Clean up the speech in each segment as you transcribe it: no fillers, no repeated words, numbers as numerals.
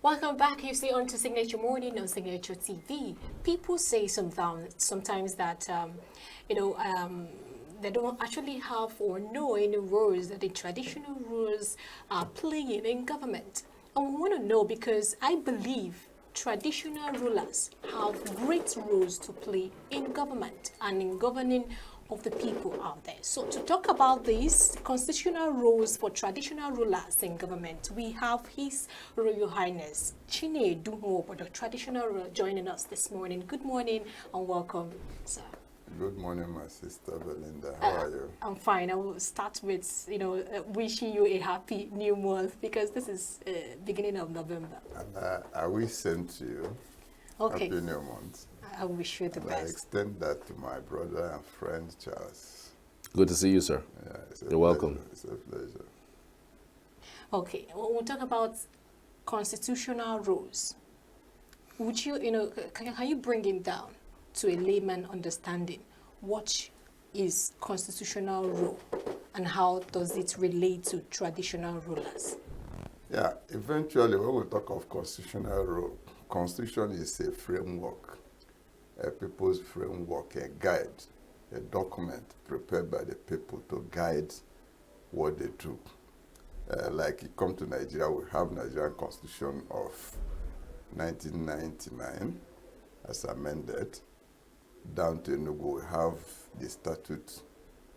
Welcome back. You see on to Signature Morning on Signature TV. People say sometimes that, they don't actually have or know any roles that the traditional rules are playing in government. And we want to know because I believe traditional rulers have great roles to play in government and in governing of the people out there. So to talk about these constitutional roles for traditional rulers in government, we have His Royal Highness Chinedu Nwobodo, traditional ruler, joining us this morning. Good morning and welcome, sir. Good morning, my sister Belinda. How are you? I'm fine. I will start with, wishing you a happy new month because this is beginning of November. And I wish same to you. Okay. Happy new month. I wish you the And I best. extend that to my brother and friend Charles. Good to see you, sir. Yeah, You're welcome. It's a pleasure. Okay, when we talk about constitutional rules, would you, can you bring it down to a layman understanding? What is constitutional rule and how does it relate to traditional rulers? Yeah, eventually when we talk of constitutional rule, constitution is a framework, a people's framework, a guide, a document prepared by the people to guide what they do. Like you come to Nigeria, we have Nigerian Constitution of 1999 as amended. Down to Enugu, we have the statute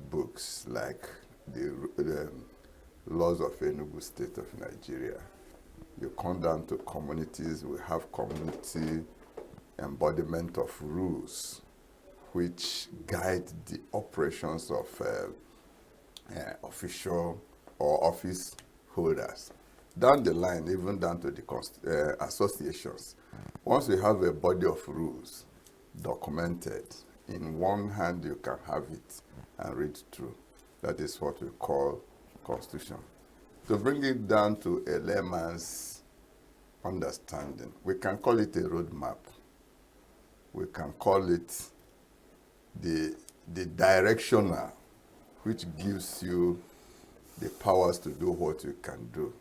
books like the laws of Enugu State of Nigeria. You come down to communities, we have community embodiment of rules which guide the operations of official or office holders. Down the line, even down to the associations. Once we have a body of rules documented, in one hand you can have it and read through. That is what we call constitution. To bring it down to a layman's understanding, we can call it a roadmap. We can call it the directional, which gives you the powers to do what you can do.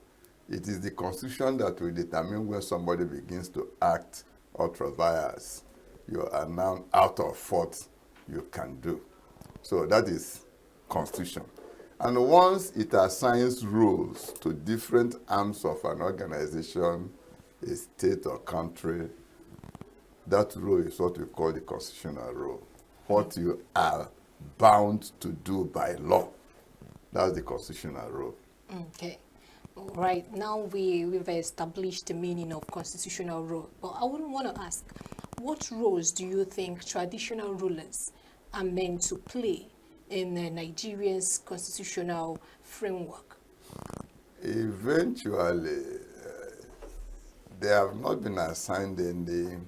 It is the constitution that will determine when somebody begins to act or travails. You are now out of what you can do. So that is constitution. And once it assigns rules to different arms of an organization, a state or country, that rule is what we call the constitutional rule. What you are bound to do by law. That's the constitutional rule. Okay. Right. Now we've established the meaning of constitutional rule. But I would want to ask, what roles do you think traditional rulers are meant to play in Nigeria's constitutional framework? Eventually, they have not been assigned in the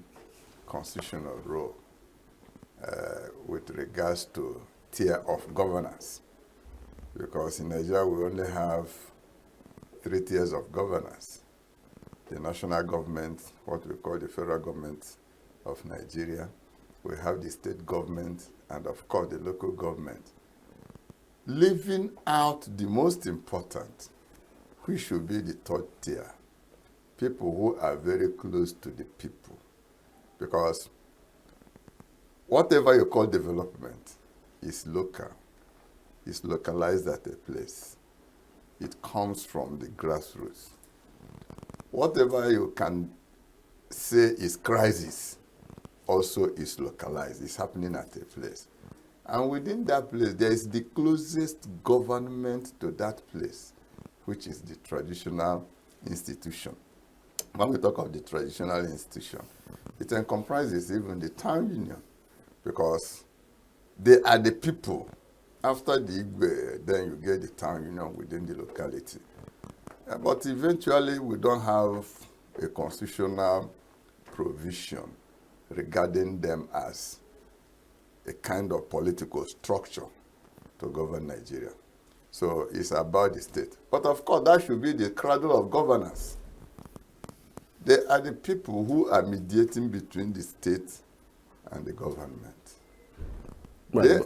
constitutional role with regards to tier of governance. Because in Nigeria, we only have 3 tiers of governance. The national government, what we call the federal government of Nigeria. We have the state government and of course the local government. Leaving out the most important, which should be the 3rd tier. People who are very close to the people. Because whatever you call development is local. It's localized at a place. It comes from the grassroots. Whatever you can say is crisis also is localized. It's happening at a place. And within that place, there is the closest government to that place, which is the traditional institution. When we talk of the traditional institution, it comprises even the town union, because they are the people. After the Igwe, then you get the town union within the locality. But eventually, we don't have a constitutional provision regarding them as a kind of political structure to govern Nigeria. So it's about the state. But of course, that should be the cradle of governance. They are the people who are mediating between the state and the government. Right.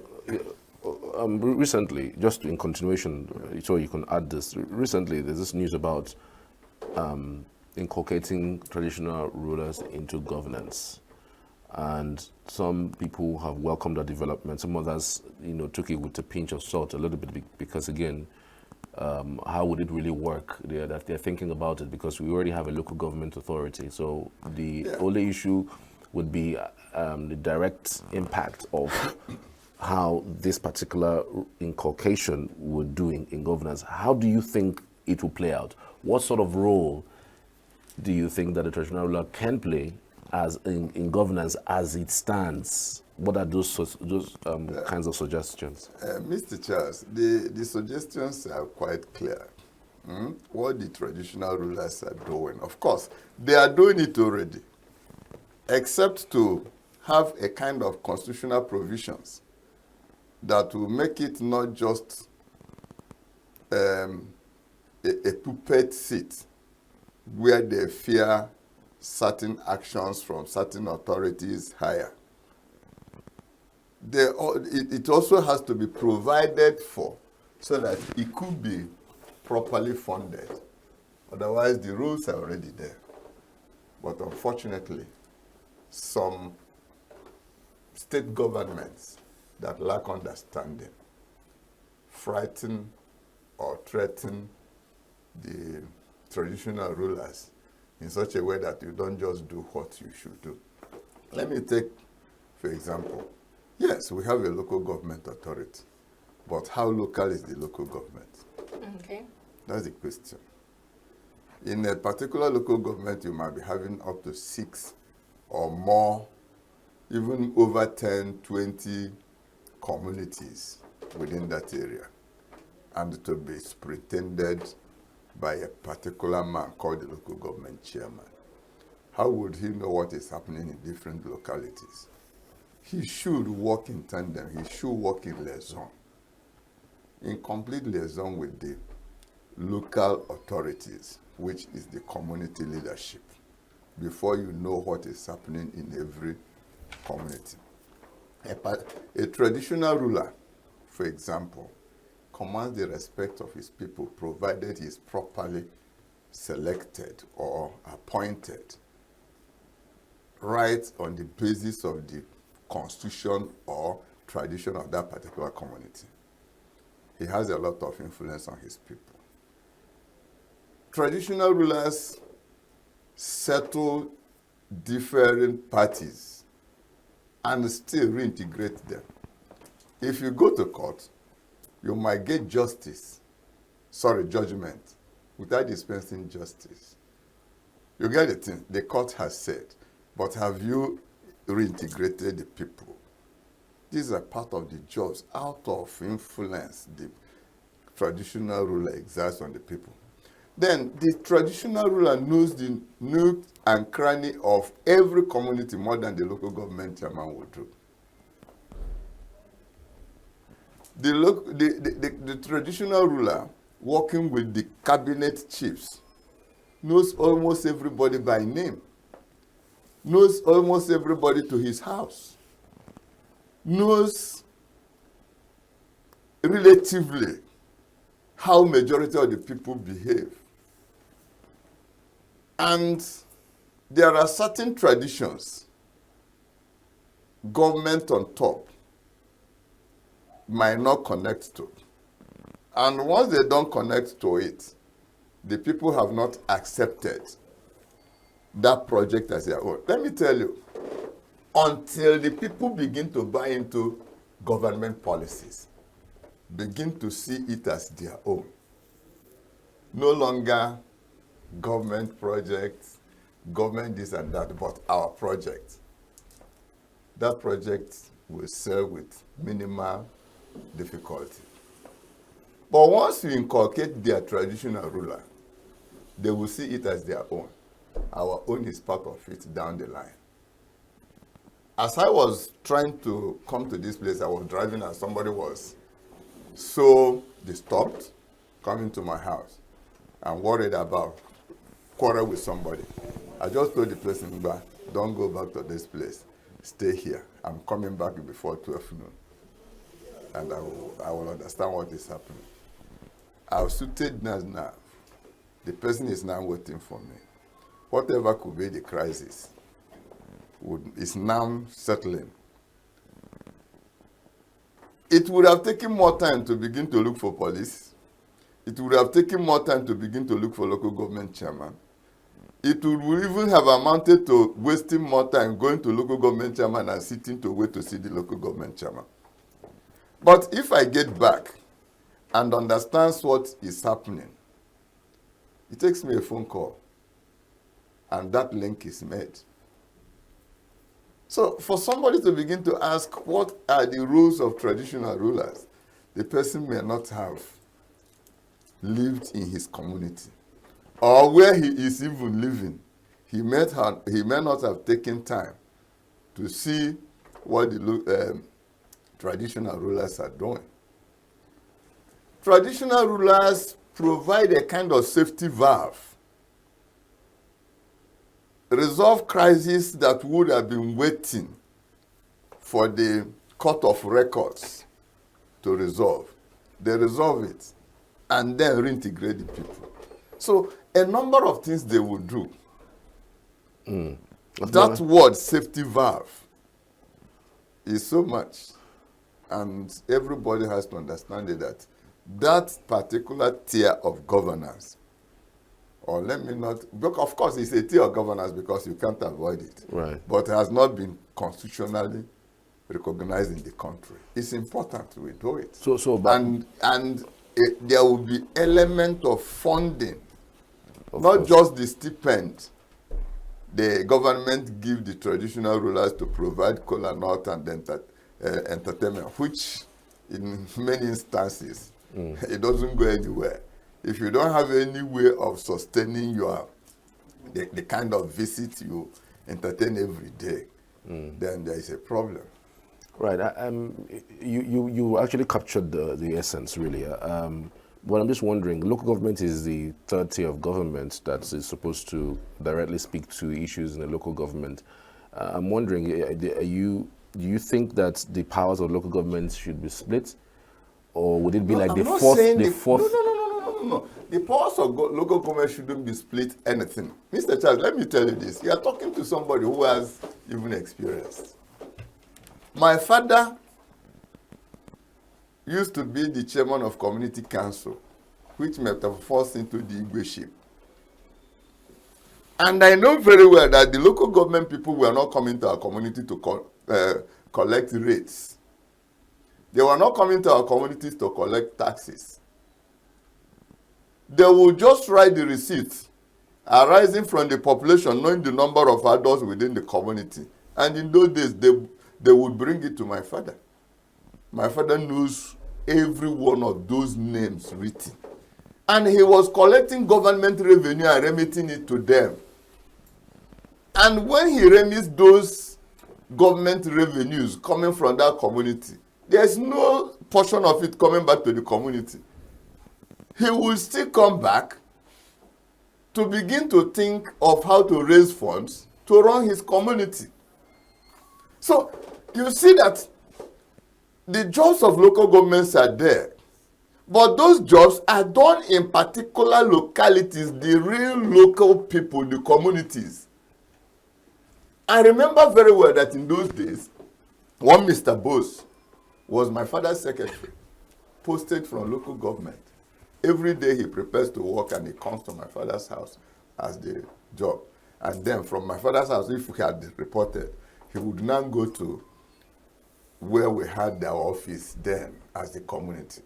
Recently, just in continuation, so you can add this, recently there's this news about inculcating traditional rulers into governance. And some people have welcomed the development. Some others, took it with a pinch of salt a little bit because, again, how would it really work? They're thinking about it because we already have a local government authority. So the only issue would be the direct impact of how this particular inculcation would do in governance. How do you think it will play out? What sort of role do you think that the traditional ruler can play as in governance as it stands? What are those kinds of suggestions? Mr. Charles, the suggestions are quite clear. What the traditional rulers are doing. Of course, they are doing it already, except to have a kind of constitutional provisions that will make it not just a puppet seat where they fear certain actions from certain authorities higher. It also has to be provided for so that it could be properly funded. Otherwise, the rules are already there. But unfortunately, some state governments that lack understanding frighten or threaten the traditional rulers in such a way that you don't just do what you should do. Let me take, for example, yes, we have a local government authority, but how local is the local government? Okay. That's the question. In a particular local government, you might be having up to 6 or more, even over 10, 20 communities within that area, and to be superintended by a particular man called the local government chairman. How would he know what is happening in different localities? He should work in tandem. He should work in liaison, in complete liaison with the local authorities, which is the community leadership, before you know what is happening in every community. A traditional ruler, for example, commands the respect of his people, provided he is properly selected or appointed, right on the basis of the constitution or tradition of that particular community. He has a lot of influence on his people. Traditional rulers settle different parties and still reintegrate them. If you go to court, you might get judgment, without dispensing justice. You get the thing, the court has said, but have you reintegrated the people? These are part of the jobs out of influence the traditional ruler exerts on the people. Then the traditional ruler knows the nook and cranny of every community more than the local government chairman would do. The traditional ruler, working with the cabinet chiefs, knows almost everybody by name, knows almost everybody to his house, knows relatively how majority of the people behave. And there are certain traditions government on top might not connect to. And once they don't connect to it, the people have not accepted that project as their own. Let me tell you, until the people begin to buy into government policies, begin to see it as their own, no longer government projects, government this and that, but our project. That project will serve with minimal difficulty. But once you inculcate their traditional ruler, they will see it as their own. Our own is part of it down the line. As I was trying to come to this place, I was driving and somebody was so disturbed coming to my house and worried about quarrel with somebody. I just told the person, don't go back to this place. Stay here. I'm coming back before 12 noon. And I will understand what is happening. I've suited now. The person is now waiting for me. whatever could be the crisis is now settling. It would have taken more time to begin to look for police. It would have taken more time to begin to look for local government chairman. It would even have amounted to wasting more time going to local government chairman and sitting to wait to see the local government chairman. But if I get back and understand what is happening, it takes me a phone call, and that link is made. So for somebody to begin to ask what are the rules of traditional rulers, the person may not have lived in his community, or where he is even living. He may not have taken time to see what the traditional rulers are doing. Traditional rulers provide a kind of safety valve, resolve crises that would have been waiting for the court of records to resolve. They resolve it and then reintegrate the people. So a number of things they would do. That word safety valve is so much, and everybody has to understand it, that particular tier of governance, or let me not, of course it's a tier of governance because you can't avoid it, right, but it has not been constitutionally recognized in the country. It's important we do it. There will be element of funding, not just the stipend the government give the traditional rulers to provide kola nut and entertainment, which in many instances it doesn't go anywhere. If you don't have any way of sustaining the kind of visit you entertain every day, then there is a problem. Right. You actually captured the essence, really. But I'm just wondering, local government is the third tier of government that is supposed to directly speak to issues in the local government. I'm wondering, do you think that the powers of local government should be split? Or would it be like the fourth? No. The powers of local government shouldn't be split anything. Mr. Charles, let me tell you this. You are talking to somebody who has even experienced. My father used to be the chairman of community council, which metamorphosed into the Igweship. And I know very well that the local government people were not coming to our community to collect rates. They were not coming to our communities to collect taxes. They would just write the receipts arising from the population, knowing the number of adults within the community. And in those days, they would bring it to my father. My father knows every one of those names written. And he was collecting government revenue and remitting it to them. And when he remits those government revenues coming from that community, there's no portion of it coming back to the community. He will still come back to begin to think of how to raise funds to run his community. So you see that the jobs of local governments are there, but those jobs are done in particular localities, the real local people, the communities. I remember very well that in those days, one Mr. Bose was my father's secretary, posted from local government. Every day he prepares to work and he comes to my father's house as the job. And then from my father's house, if he had reported, he would now go to where we had our office then as the community.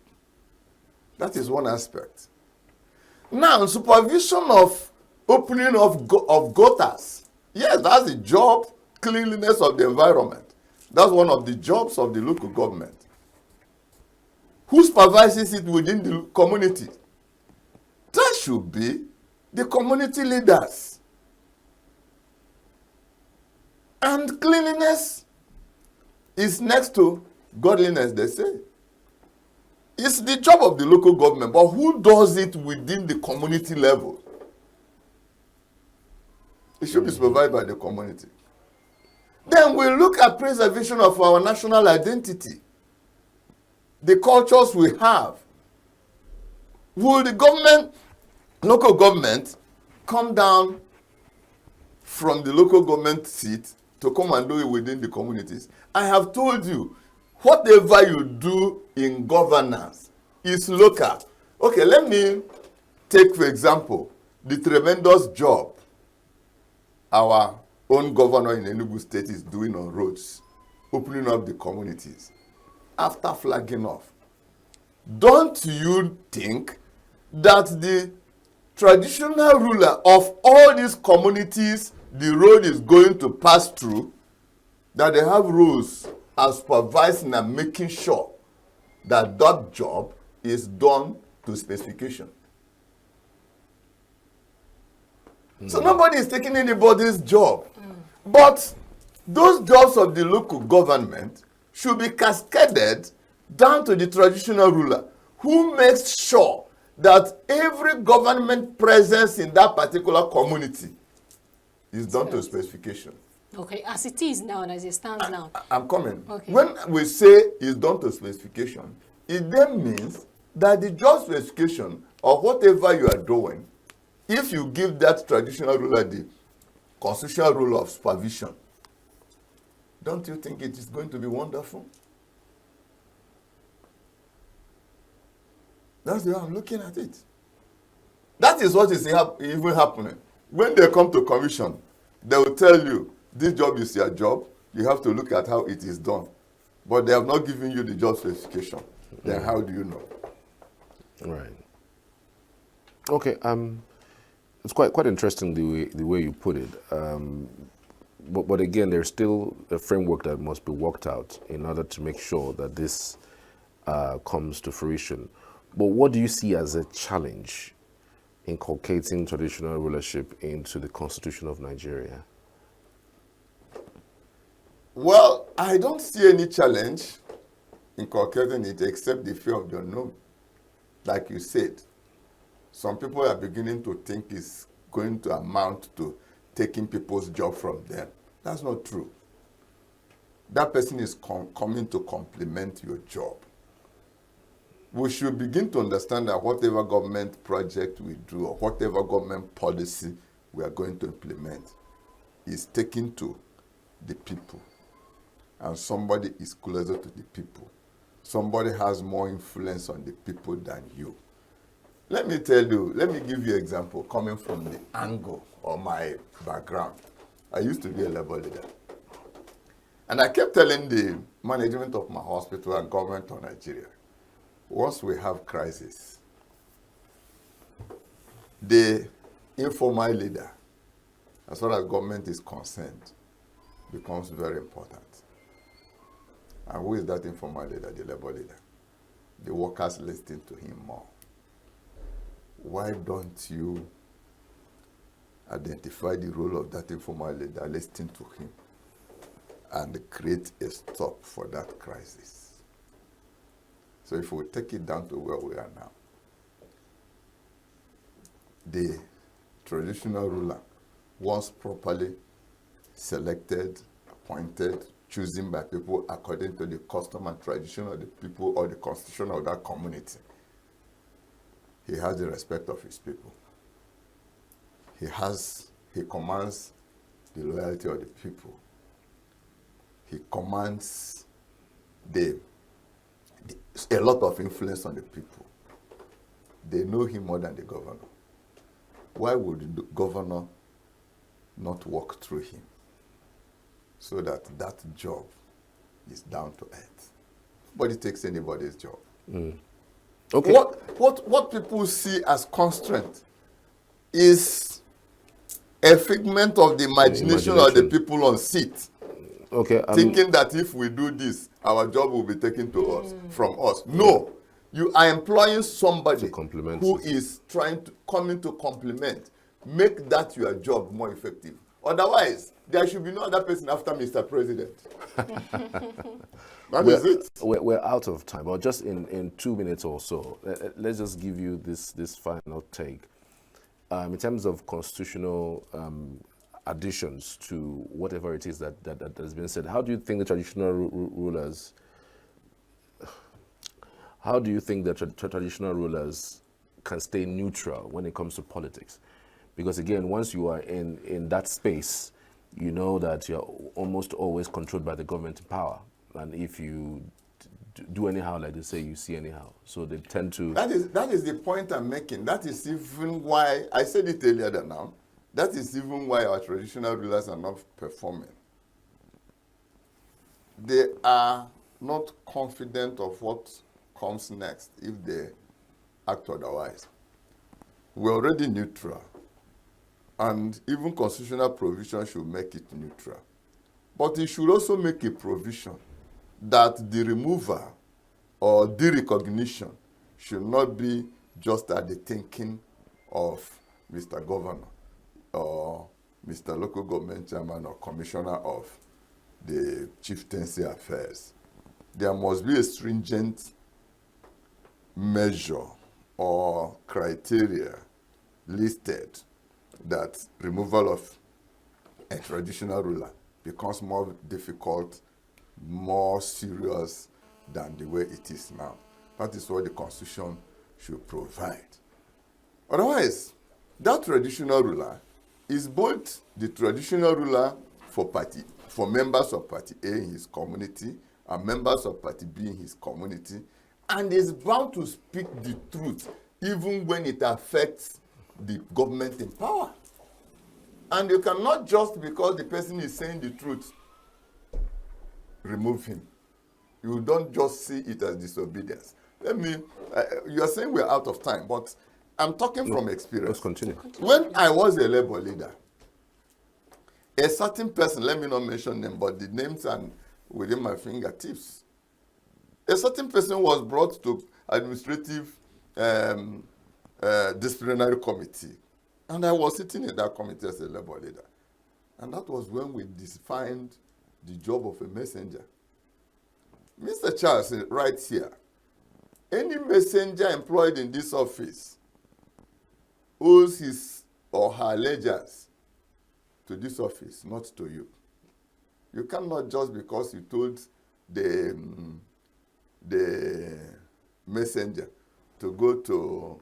That is one aspect. Now, supervision of opening of gutters. Yes, that's the job, cleanliness of the environment. That's one of the jobs of the local government. Who supervises it within the community? That should be the community leaders. And cleanliness is next to godliness, they say. It's the job of the local government, but who does it within the community level? It should be supervised by the community. Then we look at preservation of our national identity, the cultures we have. Will the government, local government, come down from the local government seat to come and do it within the communities. I have told you, whatever you do in governance is local. Okay, let me take, for example, the tremendous job our own governor in Enugu State is doing on roads, opening up the communities after flagging off. Don't you think that the traditional ruler of all these communities the road is going to pass through, that they have rules and supervising and making sure that that job is done to specification? So nobody is taking anybody's job. But those jobs of the local government should be cascaded down to the traditional ruler, who makes sure that every government presence in that particular community is done to specification. Okay, as it is now and as it stands now. I'm coming. Okay. When we say it's done to specification, it then means that the job specification of whatever you are doing, if you give that traditional ruler the constitutional role of supervision, don't you think it is going to be wonderful? That's the way I'm looking at it. That is what is even happening. When they come to commission, they will tell you, this job is your job. You have to look at how it is done. But they have not given you the job specification. Then how do you know? Right. Okay. It's quite interesting the way you put it. But again, there's still a framework that must be worked out in order to make sure that this comes to fruition. But what do you see as a challenge inculcating traditional rulership into the Constitution of Nigeria? Well, I don't see any challenge inculcating it except the fear of the unknown. Like you said, some people are beginning to think it's going to amount to taking people's job from them. That's not true. That person is coming to complement your job. We should begin to understand that whatever government project we do or whatever government policy we are going to implement is taken to the people. And somebody is closer to the people. Somebody has more influence on the people than you. Let me tell you, let me give you an example coming from the angle of my background. I used to be a labor leader. And I kept telling the management of my hospital and government of Nigeria, once we have crisis, the informal leader, as far as government is concerned, becomes very important. And who is that informal leader? The labor leader. The workers listen to him more. Why don't you identify the role of that informal leader, listen to him, and create a stop for that crisis? So if we take it down to where we are now, the traditional ruler, once properly selected, appointed, chosen by people according to the custom and tradition of the people or the constitution of that community, he has the respect of his people. He commands the loyalty of the people. He commands a lot of influence on the people. They know him more than the governor. Why would the governor not walk through him so that that job is down to earth? Nobody takes anybody's job. Okay. What people see as constraint is a figment of the imagination of the people on seat. Okay. Thinking that if we do this, our job will be taken to us from us. No, you are employing somebody who is trying to come in to complement, make that your job more effective. Otherwise, there should be no other person after Mr. President. That is it. We're out of time, but just in 2 minutes or so, let's just give you this final take. In terms of constitutional additions to whatever it is that has been said, how do you think the traditional rulers, traditional rulers can stay neutral when it comes to politics? Because again, once you are in that space, you know that you're almost always controlled by the government in power. And if you do anyhow, like they say, you see anyhow. So they tend to... That is the point I'm making. That is even why, I said it earlier than now, that is even why our traditional rulers are not performing. They are not confident of what comes next if they act otherwise. We're already neutral. And even constitutional provision should make it neutral. But it should also make a provision that the removal or derecognition should not be just at the thinking of Mr. Governor or Mr. Local Government Chairman or Commissioner of the Chieftaincy Affairs. There must be a stringent measure or criteria listed that removal of a traditional ruler becomes more difficult, more serious than the way it is now. That is what the Constitution should provide. Otherwise, that traditional ruler is both the traditional ruler for members of Party A in his community and members of Party B in his community, and is bound to speak the truth even when it affects the government in power. And you cannot just because the person is saying the truth, remove him. You don't just see it as disobedience. You are saying we're out of time, but I'm talking from experience. Let's continue. When I was a Labour leader, a certain person, let me not mention them, but the names are within my fingertips. A certain person was brought to administrative disciplinary committee. And I was sitting in that committee as a Labour leader. And that was when we defined the job of a messenger. Mr. Charles, right here, any messenger employed in this office owes his or her allegiance to this office, not to you. You cannot just because you told the messenger to go to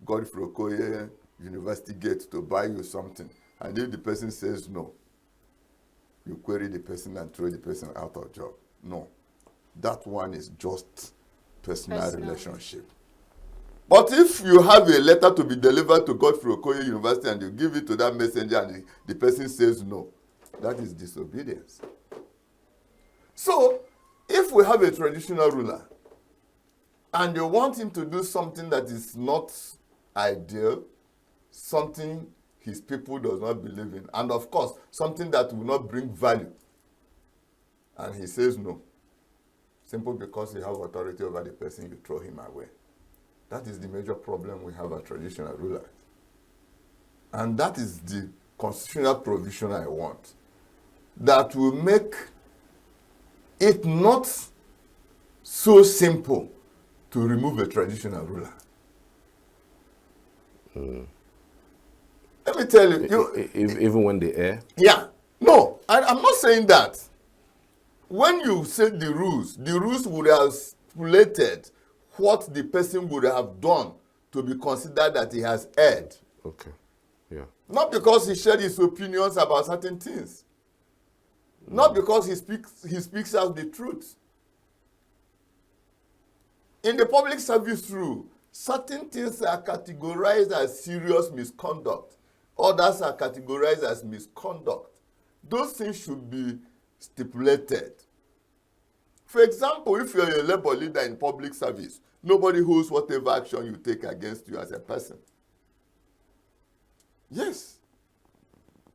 Godfrey Okoye University Gate to buy you something, and if the person says no, you query the person and throw the person out of job. No. That one is just personal relationship. But if you have a letter to be delivered to Godfrey Okoye University and you give it to that messenger and the person says no, that is disobedience. So, if we have a traditional ruler and you want him to do something that is not ideal, something his people does not believe in, and of course, something that will not bring value, and he says no, simply because you have authority over the person, you throw him away. That is the major problem we have as traditional rulers. And that is the constitutional provision I want. That will make it not so simple to remove a traditional ruler. Let me tell you. Even when they err? Yeah. No, I'm not saying that. When you said the rules would have stipulated what the person would have done to be considered that he has erred. Okay. Yeah. Not because he shared his opinions about certain things. Not because he speaks out the truth. In the public service rule, certain things are categorized as serious misconduct. Others are categorized as misconduct. Those things should be stipulated. For example, if you're a Labour leader in public service, nobody holds whatever action you take against you as a person. Yes.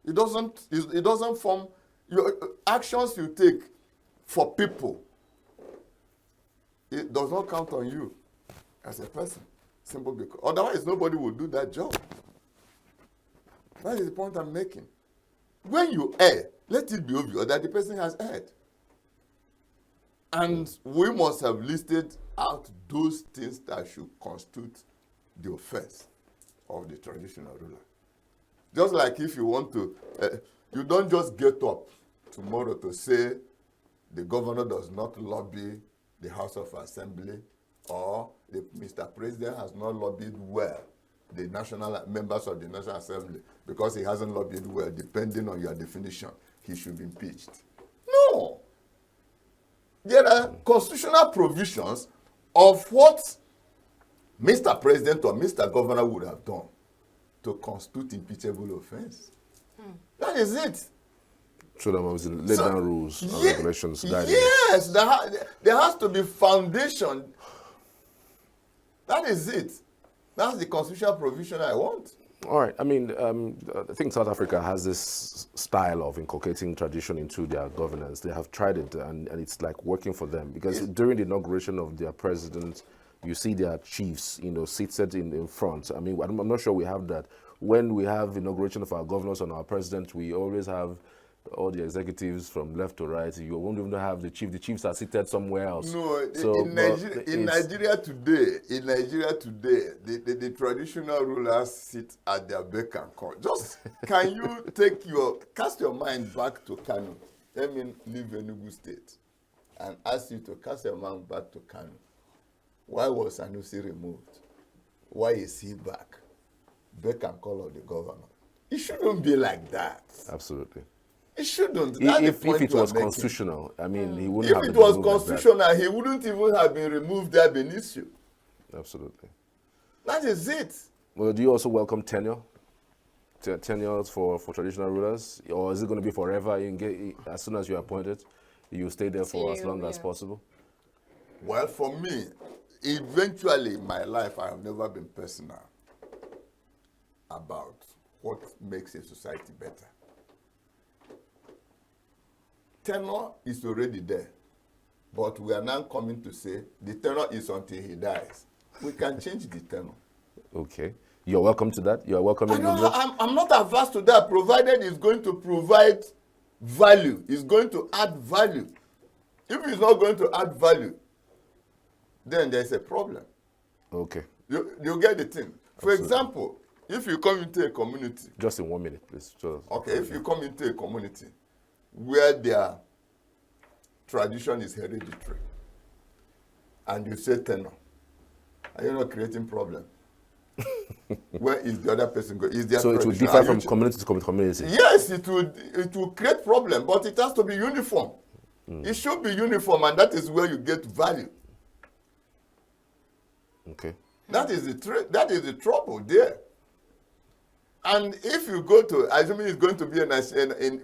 It doesn't form your actions you take for people. It does not count on you as a person. Simple because otherwise nobody would do that job. That is the point I'm making. When you err, let it be obvious that the person has erred. And we must have listed out those things that should constitute the offense of the traditional ruler. Just like if you want to, you don't just get up tomorrow to say the governor does not lobby the House of Assembly or Mr. President has not lobbied well the national members of the National Assembly because he hasn't lobbied well, depending on your definition, he should be impeached. No. There are constitutional provisions of what Mr. President or Mr. Governor would have done to constitute impeachable offense. That is it. So there must be laid down rules and regulations. Yes, there has to be foundation. That is it. That's the constitutional provision I want. All right. I mean, I think South Africa has this style of inculcating tradition into their governance. They have tried it, and it's like working for them. Because during the inauguration of their president, you see their chiefs, seated in front. I mean, I'm not sure we have that. When we have inauguration of our governors and our president, we always have all the executives from left to right. You won't even have the chief. The chiefs are seated somewhere else. No, so, in Nigeria today, the traditional rulers sit at their beck and call. Just can you cast your mind back to Kano? Let me leave Enugu State and ask you to cast your mind back to Kano. Why was Sanusi removed? Why is he back? Beck and call of the governor. It shouldn't be like that. Absolutely. It shouldn't. If it was constitutional, I mean, he wouldn't have been been removed. If it was like constitutional, he wouldn't even have been removed there beneath you. Absolutely. That is it. Well, do you also welcome tenure? Tenures for traditional rulers? Or is it going to be forever? As soon as you're appointed, you stay there for as long as possible? Well, for me, eventually in my life, I have never been personal about what makes a society better. Tenure is already there, but we are now coming to say the tenure is until he dies. We can change the tenure. Okay. You're welcome to that? You're welcome in I'm not averse to that, provided it's going to provide value. It's going to add value. If it's not going to add value, then there's a problem. Okay. You get the thing. For example, if you come into a community. Just in 1 minute, please. Okay, if you come into a community where their tradition is hereditary, and you say tenure, are you not creating problem? Where is the other person going? So it will differ from community to community? Yes, it will create problem, but it has to be uniform. It should be uniform, and that is where you get value. Okay. That is the trouble there. And if you go to, assuming it's going to be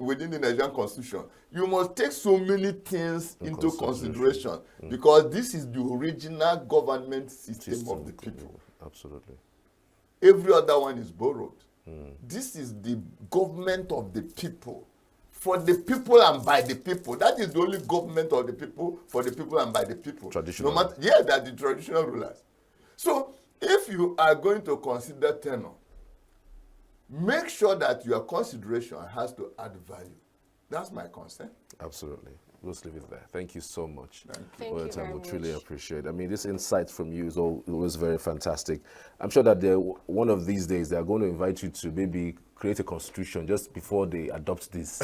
within the Nigerian Constitution, you must take so many things into consideration because this is the original government system of the people. Absolutely. Every other one is borrowed. This is the government of the people, for the people and by the people. That is the only government of the people, for the people and by the people. Traditional. That's the traditional rulers. So if you are going to consider tenure, make sure that your consideration has to add value. That's my concern. Absolutely. Let's leave it there. Thank you so much. Thank you very much. Truly appreciate it. I mean, this insight from you is always very fantastic. I'm sure that one of these days they are going to invite you to maybe create a constitution just before they adopt this.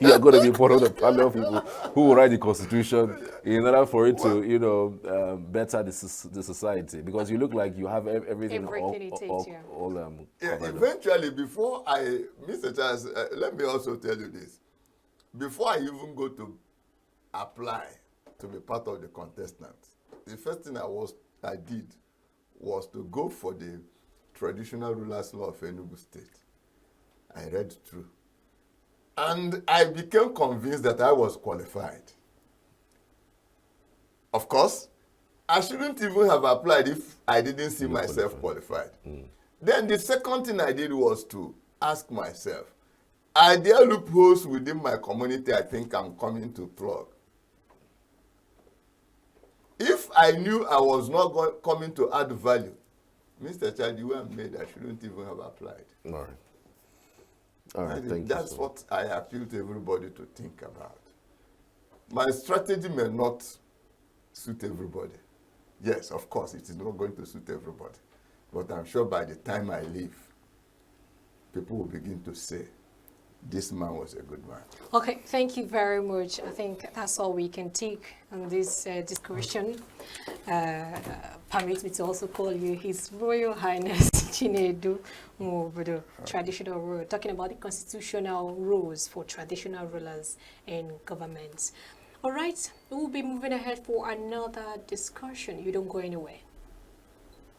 You are going to be one of the panel of people who will write the constitution in order for it to, better the society. Because you look like you have everything all eventually, before Mr. Charles, let me also tell you this. Before I even go to apply to be part of the contestants, the first thing I did was to go for the traditional rulers law of Enugu State. I read through. And I became convinced that I was qualified. Of course, I shouldn't even have applied if I didn't see myself qualified. Then the second thing I did was to ask myself, are there loopholes within my community I think I'm coming to plug? If I knew I was not coming to add value, Mr. Chad, you were made, I shouldn't even have applied. All right, thank you. That's what I appeal to everybody to think about. My strategy may not suit everybody. Yes, of course, it is not going to suit everybody. But I'm sure by the time I leave, people will begin to say, this man was a good man. Okay, thank you very much. I think that's all we can take on this discussion. Permit me to also call you His Royal Highness Chinedu Nwobodo, traditional ruler, talking about the constitutional rules for traditional rulers in government. All right, we'll be moving ahead for another discussion. You don't go anywhere.